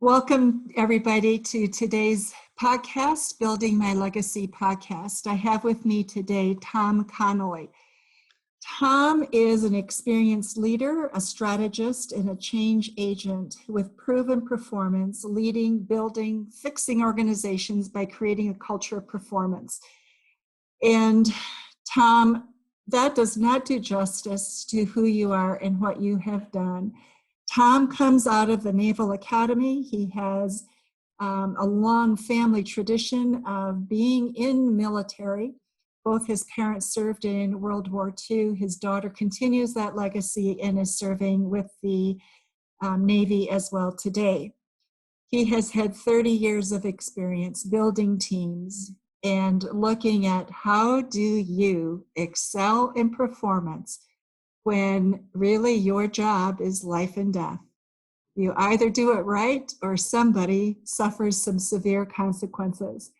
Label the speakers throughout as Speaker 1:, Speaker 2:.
Speaker 1: Welcome, everybody, to today's podcast, Building My Legacy podcast. I have with me today Tom Connally. Tom is an experienced leader, a strategist, and a change agent with proven performance, leading, building, fixing organizations by creating a culture of performance. And Tom, that does not do justice to who you are and what you have done. Tom comes out of the Naval Academy. He has a long family tradition of being in military. Both his parents served in World War II. His daughter continues that legacy and is serving with the Navy as well today. He has had 30 years of experience building teams and looking at how do you excel in performance when really your job is life and death. You either do it right or somebody suffers some severe consequences.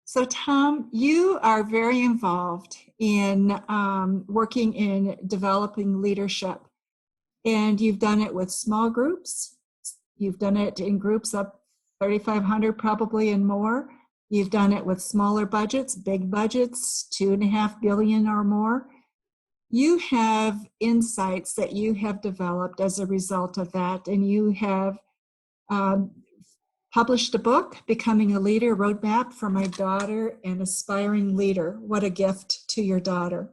Speaker 1: So Tom, you are very involved in working in developing leadership, and you've done it with small groups. You've done it in groups up 3,500 probably and more. You've done it with smaller budgets, big budgets, $2.5 billion or more. You have insights that you have developed as a result of that, and you have published a book, Becoming a Leader, Roadmap for My Daughter, an Aspiring Leader. What a gift to your daughter.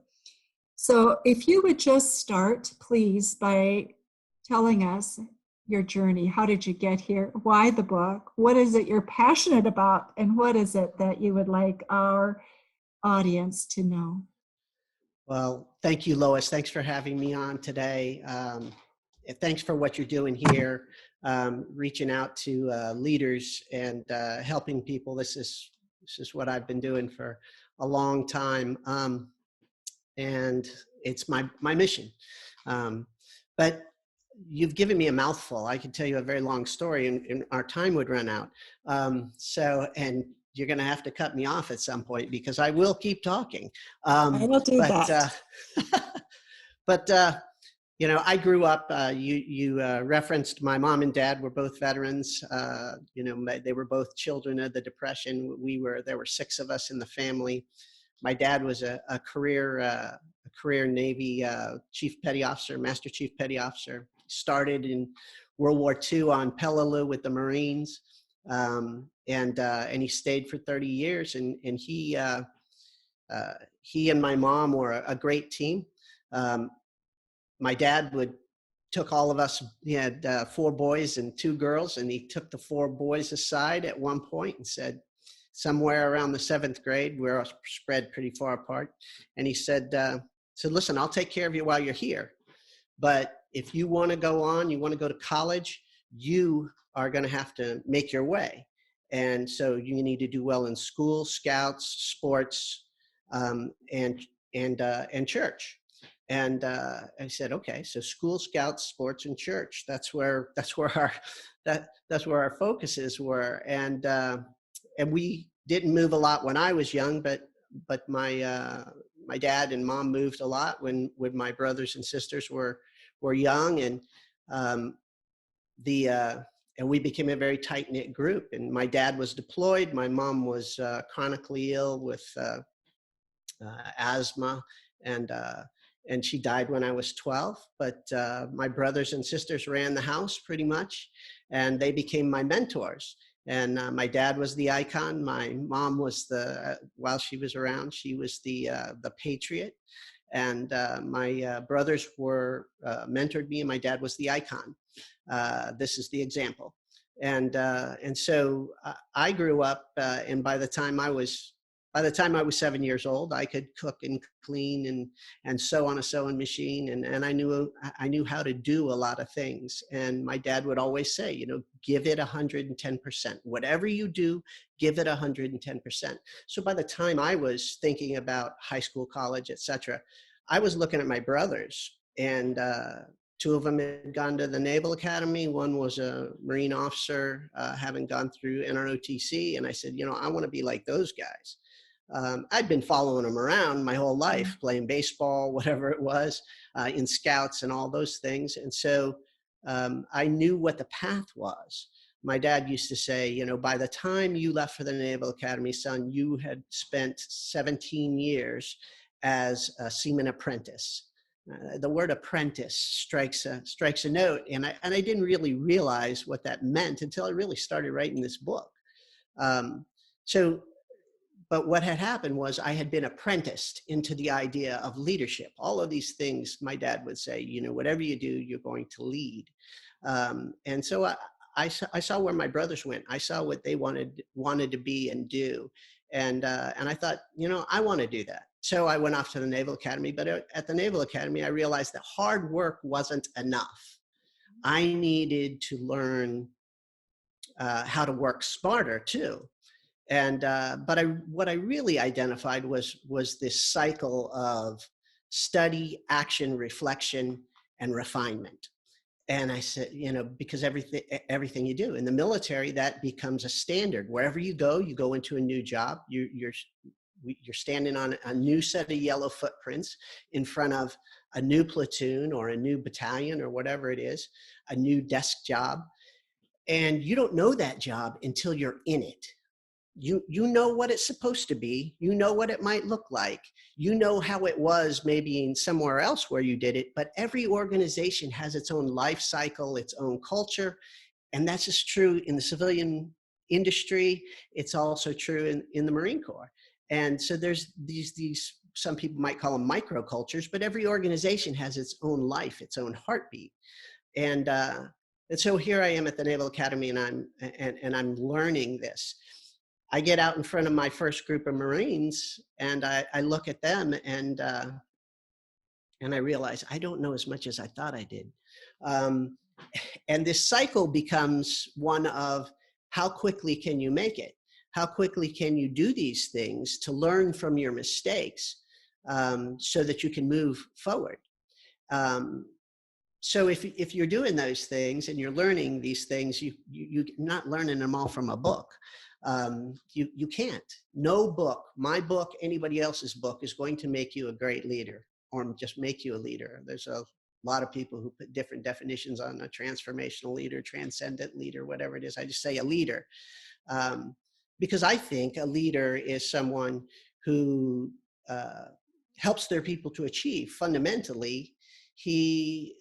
Speaker 1: So if you would just start, please, by telling us your journey. How did you get here? Why the book? What is it you're passionate about? And what is it that you would like our audience to know?
Speaker 2: Well, thank you, Lois. Thanks for having me on today. Thanks for what you're doing here, reaching out to leaders and helping people. This is what I've been doing for a long time, and it's my mission. But you've given me a mouthful. I could tell you a very long story, and our time would run out. And you're going to have to cut me off at some point because I will keep talking.
Speaker 1: I will do that.
Speaker 2: But I grew up. You referenced my mom and dad were both veterans. They were both children of the Depression. There were 6 of us in the family. My dad was a career Navy chief petty officer, master chief petty officer. Started in World War II on Peleliu with the Marines. And he stayed for 30 years, and he and my mom were a great team. My dad took all of us. He had 4 boys and 2 girls, and he took the 4 boys aside at one point and said, somewhere around the 7th grade, we're spread pretty far apart, and he said, listen, I'll take care of you while you're here, but if you want to go on, you want to go to college, you are going to have to make your way. And so you need to do well in school, scouts, sports, and church. And I said, okay, so school, scouts, sports, and church. That's where our focuses were. And we didn't move a lot when I was young, but my dad and mom moved a lot when my brothers and sisters were young, and and we became a very tight-knit group. And my dad was deployed. My mom was chronically ill with asthma, and she died when I was 12. But my brothers and sisters ran the house pretty much, and they became my mentors. And my dad was the icon. My mom was while she was around, she was the patriot. And my brothers mentored me, and my dad was the icon. This is the example. And so I grew up, and by the time I was 7 years old, I could cook and clean and sew on a sewing machine, and I knew how to do a lot of things. And my dad would always say, give it 110%. Whatever you do, give it 110%. So by the time I was thinking about high school, college, etc., I was looking at my brothers, and 2 of them had gone to the Naval Academy. One was a Marine officer, having gone through NROTC. And I said, I want to be like those guys. I'd been following them around my whole life, playing baseball, whatever it was, in scouts and all those things. And so I knew what the path was. my dad used to say, by the time you left for the Naval Academy, son, you had spent 17 years as a seaman apprentice. The word apprentice strikes a note, and I didn't really realize what that meant until I really started writing this book. Um, so, but what had happened was I had been apprenticed into the idea of leadership. All of these things, my dad would say, whatever you do, you're going to lead. And so I saw where my brothers went. I saw what they wanted to be and do. And I thought, I want to do that. So I went off to the Naval Academy, but at the Naval Academy, I realized that hard work wasn't enough. I needed to learn how to work smarter too. And what I really identified was this cycle of study, action, reflection, and refinement. And I said, because everything you do in the military, that becomes a standard. Wherever you go into a new job, you're standing on a new set of yellow footprints in front of a new platoon or a new battalion or whatever it is, a new desk job. And you don't know that job until you're in it. You know what it's supposed to be. You know what it might look like. You know how it was maybe in somewhere else where you did it, but every organization has its own life cycle, its own culture. And that's just true in the civilian industry. It's also true in the Marine Corps. And so there's these, some people might call them microcultures, but every organization has its own life, its own heartbeat. And so here I am at the Naval Academy, and I'm learning this. I get out in front of my first group of Marines, and I look at them, and I realize I don't know as much as I thought I did. And this cycle becomes one of how quickly can you make it? How quickly can you do these things to learn from your mistakes so that you can move forward? So if you're doing those things and you're learning these things, you're not learning them all from a book. You can't. No book, my book, anybody else's book, is going to make you a great leader or just make you a leader. There's a lot of people who put different definitions on a transformational leader, transcendent leader, whatever it is. I just say a leader. Because I think a leader is someone who helps their people to achieve. Fundamentally, he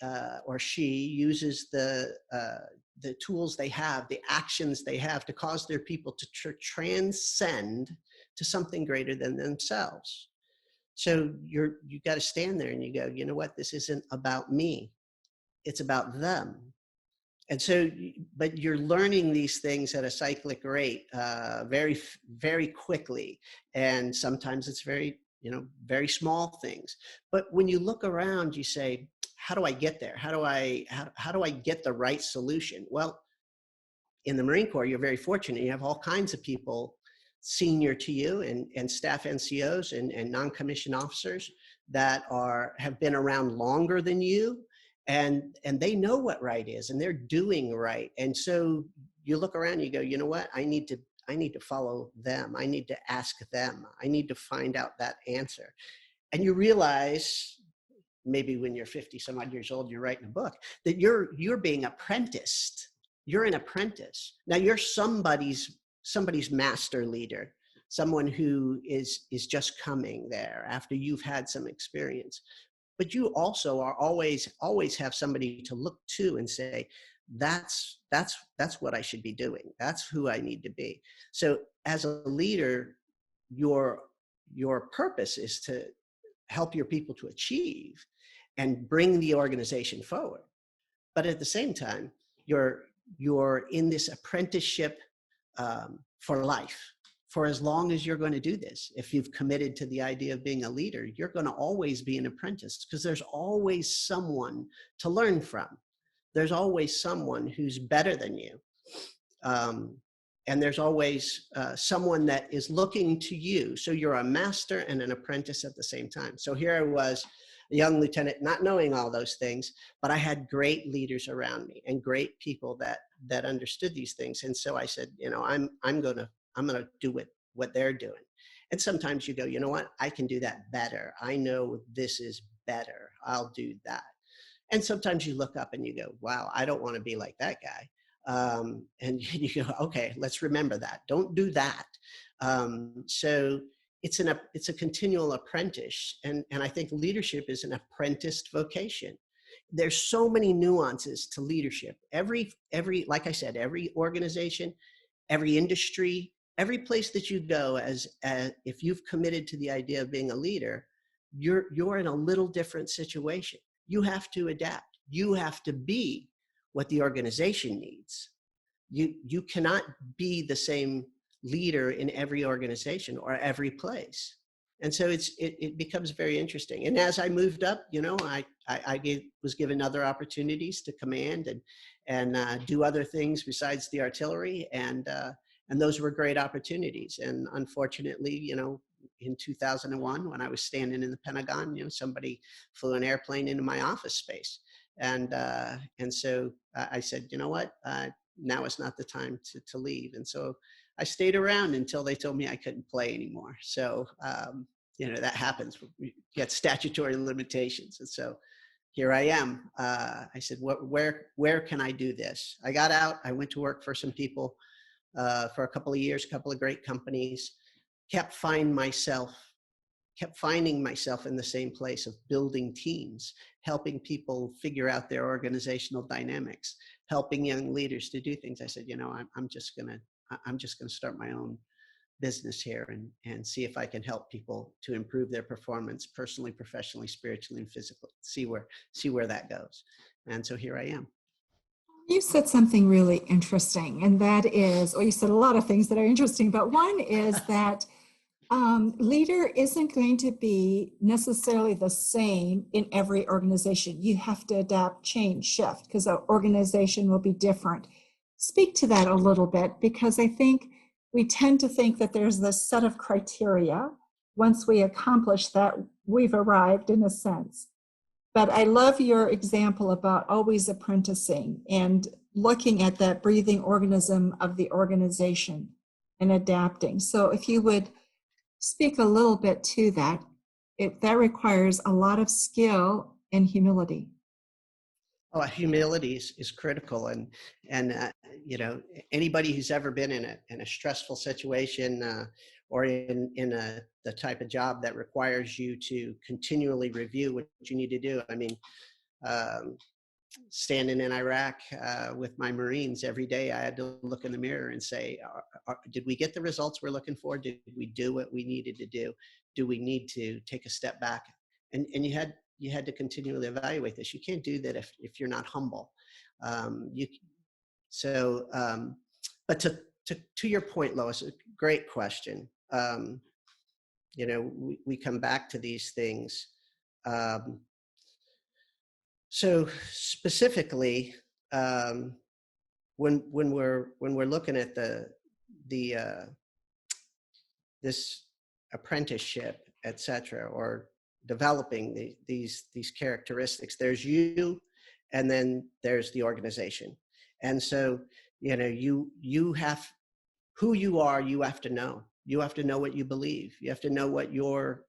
Speaker 2: or she uses the tools they have, the actions they have to cause their people to transcend to something greater than themselves. So you got to stand there and you go, you know what, this isn't about me. It's about them. And so, but you're learning these things at a cyclic rate very, very quickly. And sometimes it's very small things. But when you look around, you say, how do I get there? How do I get the right solution? Well, in the Marine Corps, you're very fortunate. You have all kinds of people senior to you and staff NCOs and non-commissioned officers that have been around longer than you. And they know what right is, and they're doing right. And so you look around and you go, you know what? I need to follow them. I need to ask them. I need to find out that answer. And you realize, maybe when you're 50 some odd years old, you're writing a book, that you're being apprenticed. You're an apprentice. Now you're somebody's master leader, someone who is just coming there after you've had some experience. But you also are always have somebody to look to and say, that's what I should be doing. That's who I need to be. So as a leader, your purpose is to help your people to achieve and bring the organization forward. But at the same time, you're in this apprenticeship for life. For as long as you're going to do this, if you've committed to the idea of being a leader, you're going to always be an apprentice, because there's always someone to learn from. There's always someone who's better than you. And there's always someone that is looking to you. So you're a master and an apprentice at the same time. So here I was, a young lieutenant, not knowing all those things, but I had great leaders around me and great people that understood these things. And so I said, I'm going to do what they're doing. And sometimes you go, you know what, I can do that better. I know this is better. I'll do that. And sometimes you look up and you go, wow, I don't want to be like that guy. And you go, okay, let's remember that. Don't do that. So it's a continual apprentice. And I think leadership is an apprenticed vocation. There's so many nuances to leadership. Like I said, every organization, every industry, every place that you go, as if you've committed to the idea of being a leader, you're in a little different situation. You have to adapt. You have to be what the organization needs. You cannot be the same leader in every organization or every place. And so it becomes very interesting. And as I moved up, I was given other opportunities to command and do other things besides the artillery. And those were great opportunities. And unfortunately, in 2001, when I was standing in the Pentagon, somebody flew an airplane into my office space. And so I said, you know what, now is not the time to leave. And so I stayed around until they told me I couldn't play anymore. So, that happens. We get statutory limitations. And so here I am. I said, where can I do this? I got out. I went to work for some people for a couple of years, a couple of great companies, kept finding myself in the same place of building teams, helping people figure out their organizational dynamics, helping young leaders to do things. I said, I'm just gonna start my own business here and see if I can help people to improve their performance personally, professionally, spiritually, and physically. See where that goes. And so here I am.
Speaker 1: You said something really interesting, and that is, you said a lot of things that are interesting, but one is that leader isn't going to be necessarily the same in every organization. You have to adapt, change, shift, because the organization will be different. Speak to that a little bit, because I think we tend to think that there's this set of criteria. Once we accomplish that, we've arrived in a sense. But I love your example about always apprenticing and looking at that breathing organism of the organization and adapting. So if you would speak a little bit to that, that requires a lot of skill and humility.
Speaker 2: Oh, humility is critical, and anybody who's ever been in a stressful situation or in the type of job that requires you to continually review what you need to do. I mean, standing in Iraq with my Marines every day, I had to look in the mirror and say, did we get the results we're looking for? Did we do what we needed to do? Do we need to take a step back? And you had to continually evaluate this. You can't do that if you're not humble. But to your point, Lois, a great question. We come back to these things. So specifically, when we're looking at this apprenticeship, et cetera, or developing these characteristics, there's you, and then there's the organization. And so, you have who you are. You have to know. You have to know what you believe. You have to know what your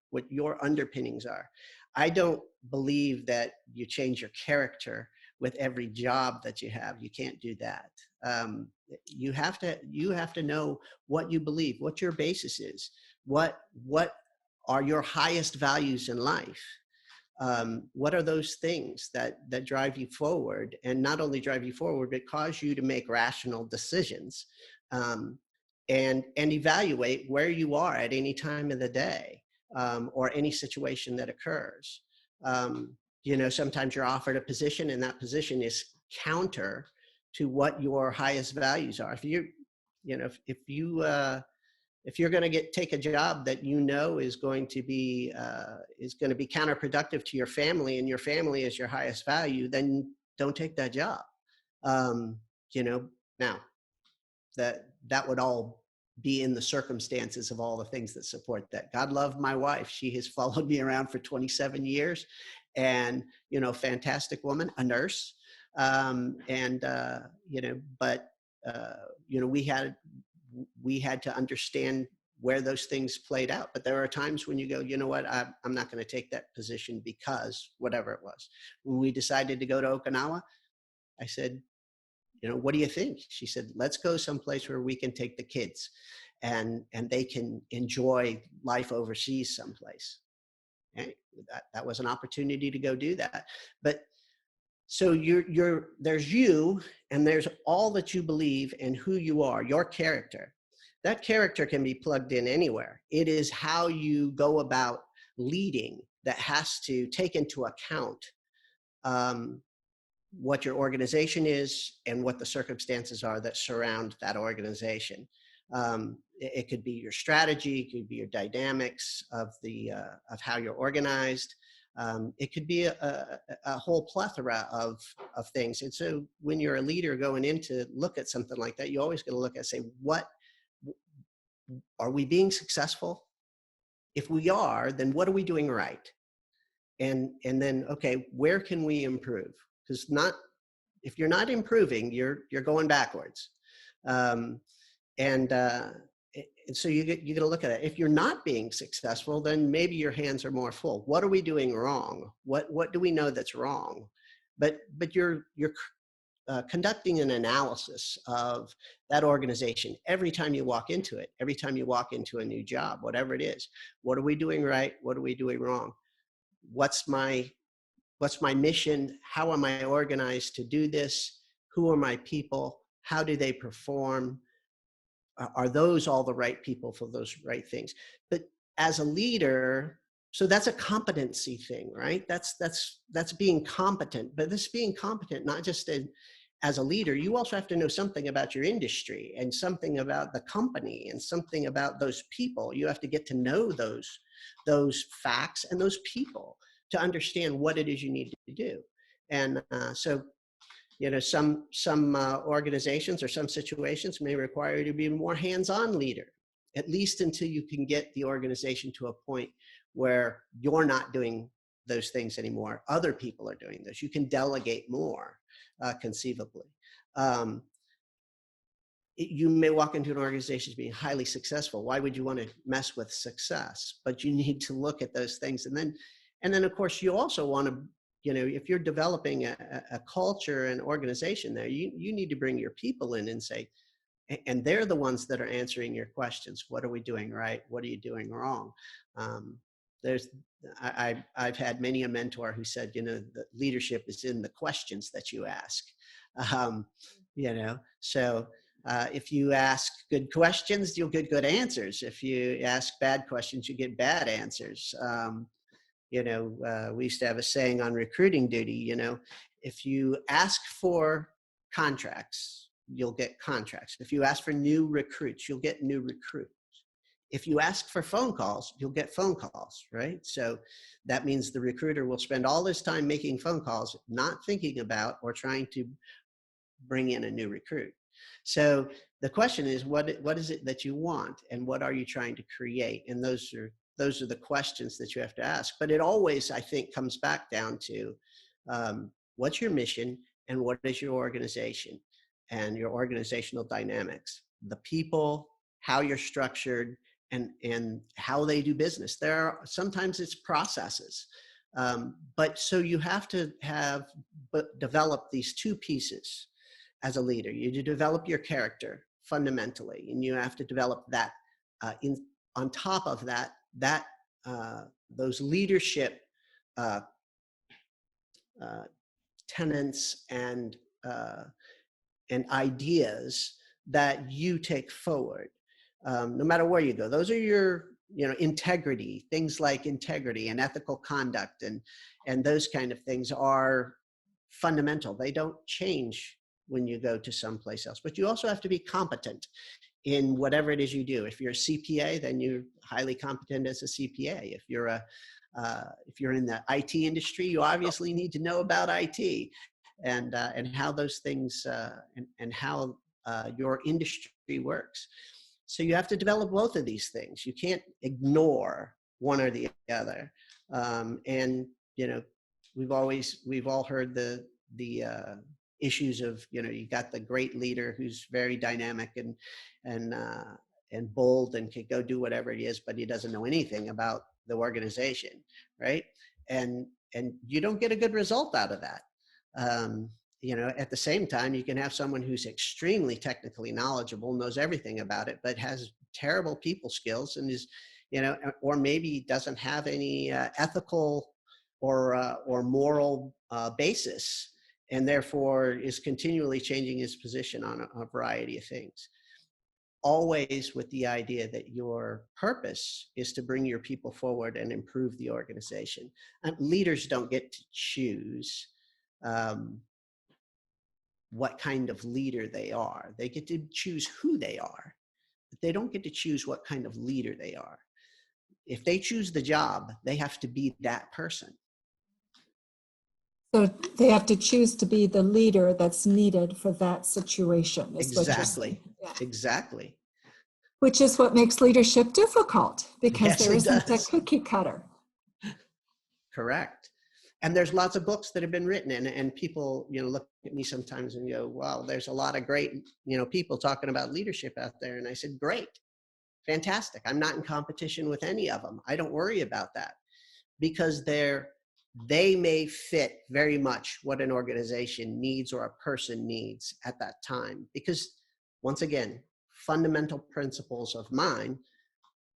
Speaker 2: underpinnings are. I don't believe that you change your character with every job that you have. You can't do that. You have to know what you believe, what your basis is, what are your highest values in life. What are those things that drive you forward, and not only drive you forward, but cause you to make rational decisions, and evaluate where you are at any time of the day, or any situation that occurs. Sometimes you're offered a position, and that position is counter to what your highest values are. If you're going to take a job that is going to be counterproductive to your family, and your family is your highest value, then don't take that job. Now that would all be in the circumstances of all the things that support that. God love my wife. She has followed me around for 27 years, and, fantastic woman, a nurse. We had to understand where those things played out. But there are times when you go, you know what, I'm not going to take that position because whatever it was. When we decided to go to Okinawa, I said, what do you think? She said, let's go someplace where we can take the kids and they can enjoy life overseas someplace. And that was an opportunity to go do that. But so there's you, and there's all that you believe and who you are, your character. That character can be plugged in anywhere. It is how you go about leading that has to take into account what your organization is and what the circumstances are that surround that organization. It could be your strategy, it could be your dynamics of how you're organized. It could be a whole plethora of things. And so when you're a leader going in to look at something like that, you always got to look at, say, what are we being successful? If we are, then what are we doing right? And then, okay, where can we improve? Because if you're not improving, you're going backwards. And so you got to look at it. If you're not being successful, then maybe your hands are more full. What are we doing wrong? What do we know that's wrong? But you're conducting an analysis of that organization every time you walk into it, every time you walk into a new job, whatever it is. What are we doing right? What are we doing wrong? What's my mission? How am I organized to do this? Who are my people? How do they perform? Are those all the right people for those right things? But as a leader, so that's a competency thing, right? That's being competent. But this being competent, not just as a leader, you also have to know something about your industry and something about the company and something about those people. You have to get to know those facts and those people to understand what it is you need to do. And so some organizations or some situations may require you to be a more hands-on leader, at least until you can get the organization to a point where you're not doing those things anymore. Other people are doing this. You can delegate more, conceivably. You may walk into an organization being highly successful. Why would you want to mess with success? But you need to look at those things. And then of course, you also want to, if you're developing a culture and organization there, you need to bring your people in and say, and they're the ones that are answering your questions. What are we doing right? What are you doing wrong? I've had many a mentor who said, the leadership is in the questions that you ask. So if you ask good questions, you'll get good answers. If you ask bad questions, you get bad answers. We used to have a saying on recruiting duty, if you ask for contracts, you'll get contracts. If you ask for new recruits, you'll get new recruits. If you ask for phone calls, you'll get phone calls, right? So that means the recruiter will spend all his time making phone calls, not thinking about or trying to bring in a new recruit. So the question is, what is it that you want, and what are you trying to create? And those are the questions that you have to ask. But it always, I think, comes back down to what's your mission and what is your organization and your organizational dynamics, the people, how you're structured, and how they do business. Sometimes it's processes. But so you have to develop these two pieces as a leader. You develop your character fundamentally, and you have to develop that on top of that those leadership tenets and ideas that you take forward, no matter where you go. Those are your, integrity. Things like integrity and ethical conduct and those kind of things are fundamental. They don't change when you go to someplace else. But you also have to be competent in whatever it is you do. If you're a CPA, then you're highly competent as a CPA. If you're in the IT industry, you obviously need to know about IT and how those things and how your industry works. So you have to develop both of these things. You can't ignore one or the other. And we've all heard the issues of, you got the great leader who's very dynamic and bold and can go do whatever it is, but he doesn't know anything about the organization, right? And you don't get a good result out of that. at the same time, you can have someone who's extremely technically knowledgeable, knows everything about it, but has terrible people skills and is, or maybe doesn't have any ethical or moral basis, and therefore is continually changing his position on a variety of things. Always with the idea that your purpose is to bring your people forward and improve the organization. And leaders don't get to choose what kind of leader they are. They get to choose who they are, but they don't get to choose what kind of leader they are. If they choose the job, they have to be that person.
Speaker 1: So they have to choose to be the leader that's needed for that situation, is what you're saying.
Speaker 2: Exactly.
Speaker 1: Yeah.
Speaker 2: Exactly.
Speaker 1: Which is what makes leadership difficult, because
Speaker 2: Yes,
Speaker 1: there
Speaker 2: it
Speaker 1: isn't a
Speaker 2: does.
Speaker 1: cookie cutter.
Speaker 2: Correct. And there's lots of books that have been written, and people, look at me sometimes and go, wow, there's a lot of great, people talking about leadership out there. And I said, great, fantastic. I'm not in competition with any of them. I don't worry about that, because they may fit very much what an organization needs or a person needs at that time. Because once again, fundamental principles of mine: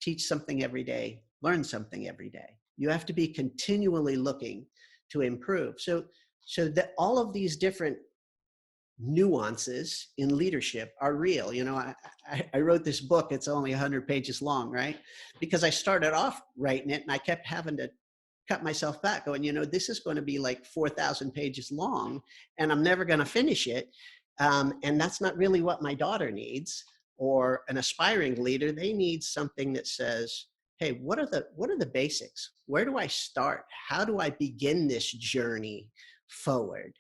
Speaker 2: teach something every day, learn something every day. You have to be continually looking to improve. So that all of these different nuances in leadership are real. I wrote this book. It's only 100 pages long, right? Because I started off writing it and I kept having to cut myself back going, this is going to be like 4,000 pages long and I'm never going to finish it. And that's not really what my daughter needs, or an aspiring leader. They need something that says, hey, what are the basics? Where do I start? How do I begin this journey forward?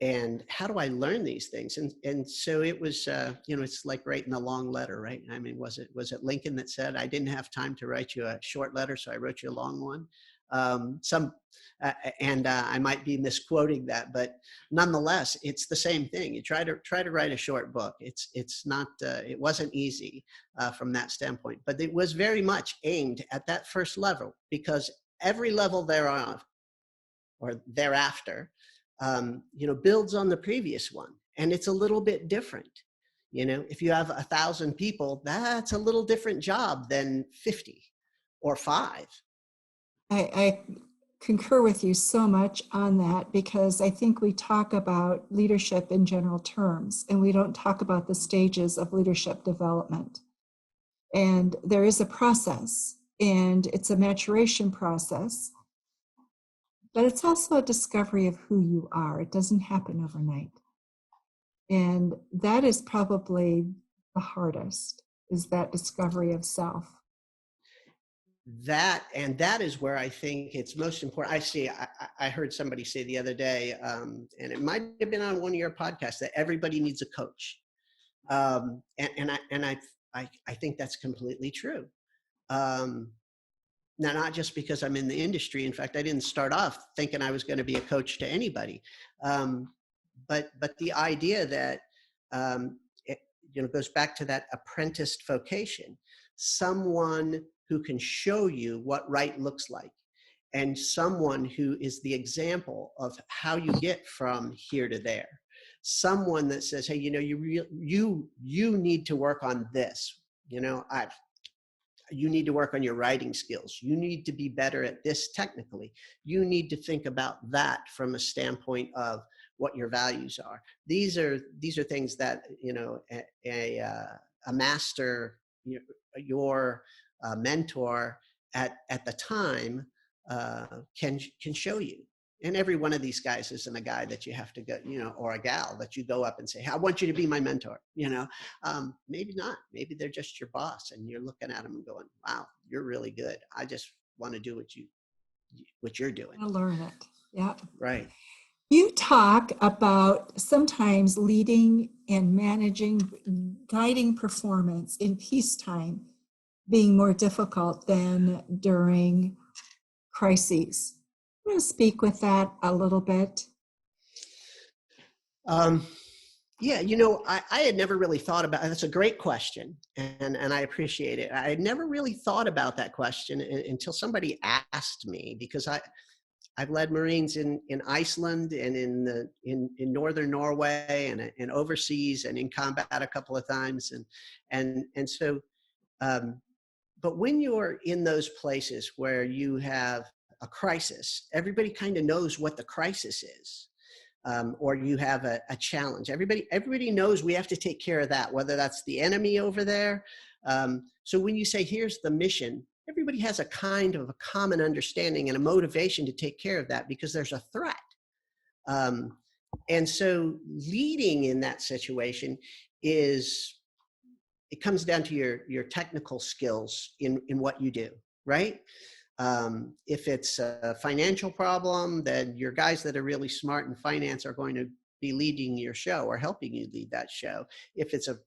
Speaker 2: And how do I learn these things? And so it was, it's like writing a long letter, right? I mean, was it Lincoln that said, I didn't have time to write you a short letter, so I wrote you a long one? I might be misquoting that, but nonetheless, it's the same thing. You try to write a short book. It's not, it wasn't easy from that standpoint, but it was very much aimed at that first level, because every level thereof or thereafter, builds on the previous one, and it's a little bit different. If you have 1,000 people, that's a little different job than 50 or 5.
Speaker 1: I concur with you so much on that, because I think we talk about leadership in general terms, and we don't talk about the stages of leadership development. And there is a process, and it's a maturation process, but it's also a discovery of who you are. It doesn't happen overnight. And that is probably the hardest, is that discovery of self.
Speaker 2: That is where I think it's most important. I heard somebody say the other day, and it might have been on one of your podcasts, that everybody needs a coach. And I think that's completely true. Now, not just because I'm in the industry. In fact, I didn't start off thinking I was going to be a coach to anybody. But the idea that, it goes back to that apprenticed vocation, someone who can show you what right looks like, and someone who is the example of how you get from here to there. Someone that says, hey, you need to work on this. You need to work on your writing skills. You need to be better at this technically. You need to think about that from a standpoint of what your values are. These are things that, a master, your mentor at the time can show you. And every one of these guys isn't a guy that you have to go, or a gal that you go up and say, I want you to be my mentor. Maybe not. Maybe they're just your boss, and you're looking at them and going, wow, you're really good. I just want to do what you're doing.
Speaker 1: I learn it. Yeah.
Speaker 2: Right.
Speaker 1: You talk about sometimes leading and managing, guiding performance in peacetime being more difficult than during crises. I'm going to speak with that a little bit.
Speaker 2: Yeah, I had never really thought about, that's a great question, and I appreciate it. I had never really thought about that question until somebody asked me, because I've led Marines in Iceland and in northern Norway and overseas and in combat a couple of times. And so, but when you're in those places where you have a crisis, everybody kind of knows what the crisis is. Or you have a challenge. Everybody knows we have to take care of that, whether that's the enemy over there. So when you say, here's the mission, everybody has a kind of a common understanding and a motivation to take care of that because there's a threat. And so leading in that situation it comes down to your technical skills in what you do, right? If it's a financial problem, then your guys that are really smart in finance are going to be leading your show or helping you lead that show. If it's a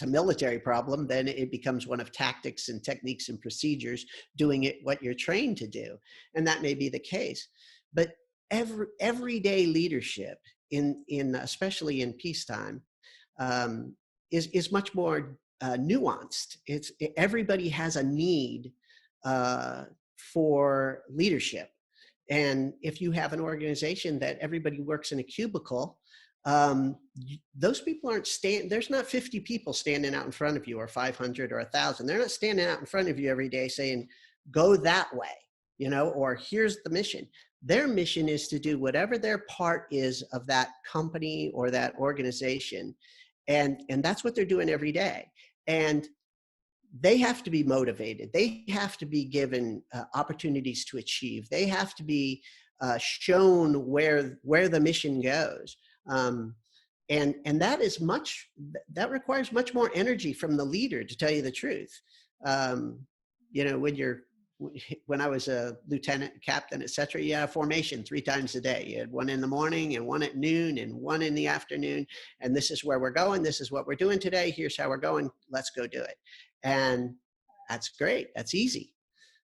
Speaker 2: military problem, then it becomes one of tactics and techniques and procedures, doing it what you're trained to do, and that may be the case. But everyday leadership especially in peacetime is much more nuanced. Everybody has a need for leadership. And if you have an organization that everybody works in a cubicle, those people there's not 50 people standing out in front of you, or 500 or 1,000. They're not standing out in front of you every day saying, go that way, or here's the mission. Their mission is to do whatever their part is of that company or that organization. And that's what they're doing every day. And they have to be motivated. They have to be given opportunities to achieve. They have to be shown where the mission goes. And that requires much more energy from the leader, to tell you the truth. When I was a lieutenant, captain, et cetera, you had a formation 3 times a day. You had one in the morning and one at noon and one in the afternoon. And this is where we're going. This is what we're doing today. Here's how we're going. Let's go do it. And that's great. That's easy.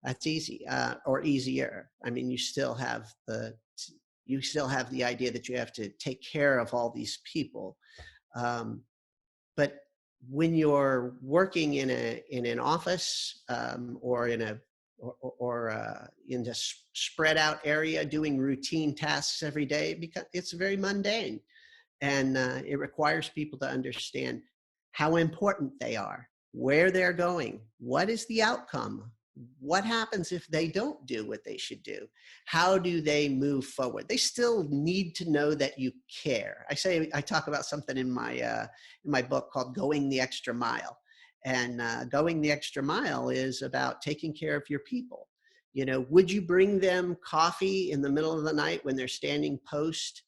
Speaker 2: That's easy, or easier. I mean, you still have the idea that you have to take care of all these people. But when you're working in an office or in a spread out area doing routine tasks every day, because it's very mundane, and it requires people to understand how important they are, where they're going, what is the outcome, what happens if they don't do what they should do, how do they move forward. They still need to know that you care. I talk about something in my book called Going the Extra Mile. And going the extra mile is about taking care of your people. Would you bring them coffee in the middle of the night when they're standing post,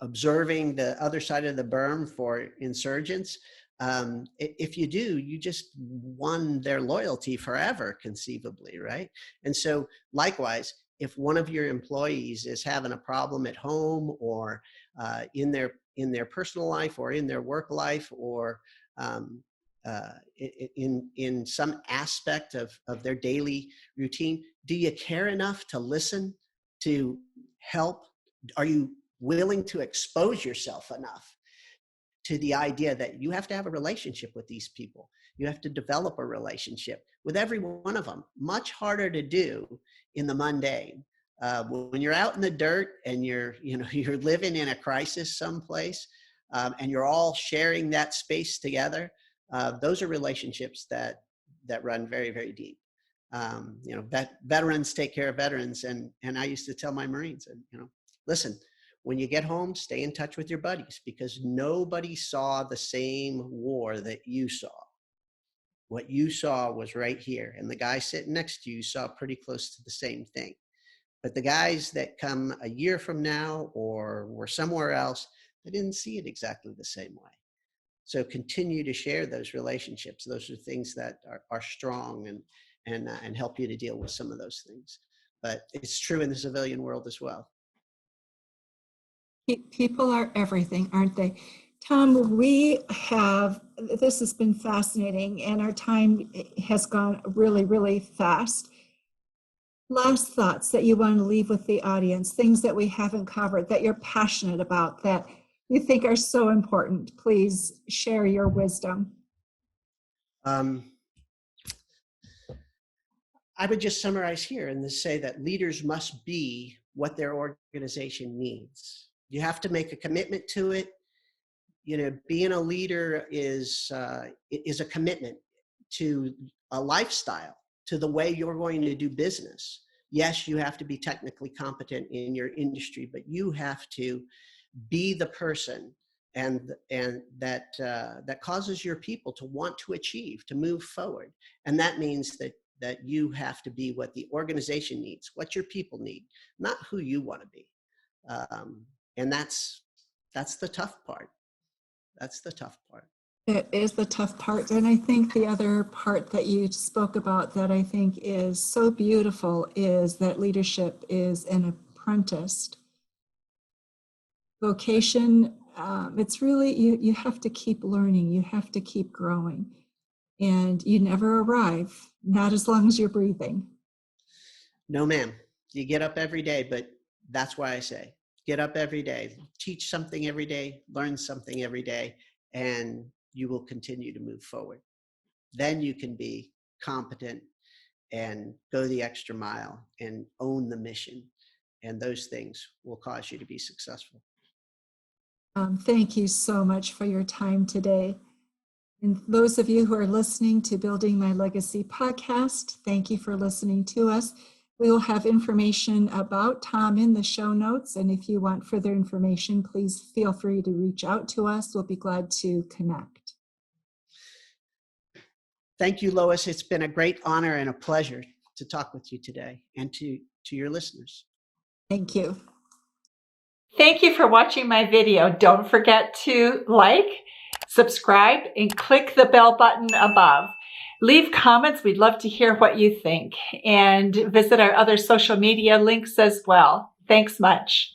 Speaker 2: observing the other side of the berm for insurgents? If you do, you just won their loyalty forever, conceivably, right? And so likewise, if one of your employees is having a problem at home or in their personal life or in their work life, or in some aspect of their daily routine, do you care enough to listen, to help? Are you willing to expose yourself enough to the idea that you have to have a relationship with these people? You have to develop a relationship with every one of them. Much harder to do in the mundane. When you're out in the dirt and you're living in a crisis someplace, and you're all sharing that space together, those are relationships that run very, very deep. Veterans take care of veterans, and I used to tell my Marines, listen, when you get home, stay in touch with your buddies, because nobody saw the same war that you saw. What you saw was right here, and the guy sitting next to you saw pretty close to the same thing. But the guys that come a year from now or were somewhere else, they didn't see it exactly the same way. So continue to share those relationships. Those are things that are strong and help you to deal with some of those things. But it's true in the civilian world as well.
Speaker 1: People are everything, aren't they? Tom, this has been fascinating, and our time has gone really, really fast. Last thoughts that you want to leave with the audience, things that we haven't covered, that you're passionate about, that you think are so important. Please share your wisdom.
Speaker 2: I would just summarize here and say that leaders must be what their organization needs. You have to make a commitment to it. Being a leader is a commitment to a lifestyle, to the way you're going to do business. Yes, you have to be technically competent in your industry, but you have to be the person and that causes your people to want to achieve, to move forward. And that means that you have to be what the organization needs, what your people need, not who you want to be. And that's the tough part. That's the tough part.
Speaker 1: It is the tough part. And I think the other part that you spoke about that I think is so beautiful is that leadership is an apprenticed vocation. It's really, you have to keep learning, you have to keep growing, and you never arrive, not as long as you're breathing.
Speaker 2: No, ma'am. You get up every day, but that's why I say, get up every day, teach something every day, learn something every day, and you will continue to move forward. Then you can be competent and go the extra mile and own the mission. And those things will cause you to be successful.
Speaker 1: Thank you so much for your time today. And those of you who are listening to Building My Legacy podcast, thank you for listening to us. We will have information about Tom in the show notes. And if you want further information, please feel free to reach out to us. We'll be glad to connect.
Speaker 2: Thank you, Lois. It's been a great honor and a pleasure to talk with you today and to your listeners.
Speaker 1: Thank you.
Speaker 3: Thank you for watching my video. Don't forget to like, subscribe, and click the bell button above. Leave comments. We'd love to hear what you think. And visit our other social media links as well. Thanks much.